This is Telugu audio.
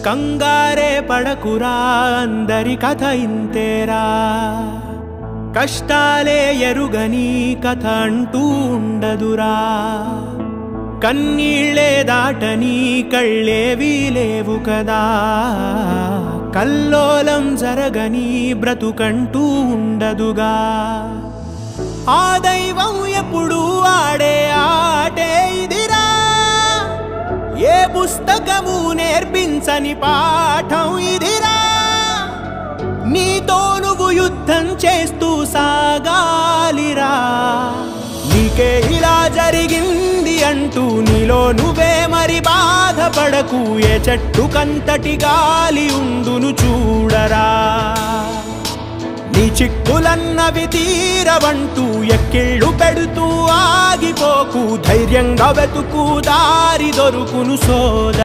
కంగారే పడకురా అందరి కథ ఇంతేరా కష్టాలే ఎరుగని కథ అంటూ ఉండదురా కన్నీళ్ళే దాటని కళ్ళేవీ లేవు కదా కల్లోలం జరగని బ్రతుకంటూ ఉండదుగా ఆ దైవం ఎప్పుడు ఆడే ఆటే ఇదిరా ఏ పుస్తకము నేర్పించని పాఠం ఇదిరా నీతో నువ్వు యుద్ధం చేస్తూ సాగాలిరా నీకే ఇలా జరిగింది అంటూ నీలో నువ్వే మరి బాధపడకు ఏ చెట్టు కంతటి గాలి ఉండును చూడరా నీ చిక్కులన్నవి తీరవంటూ ఎక్కిళ్ళు పెడుతూ ఆగిపోకు ధైర్యంగా వెతుకు దారి దొరుకును సోదరా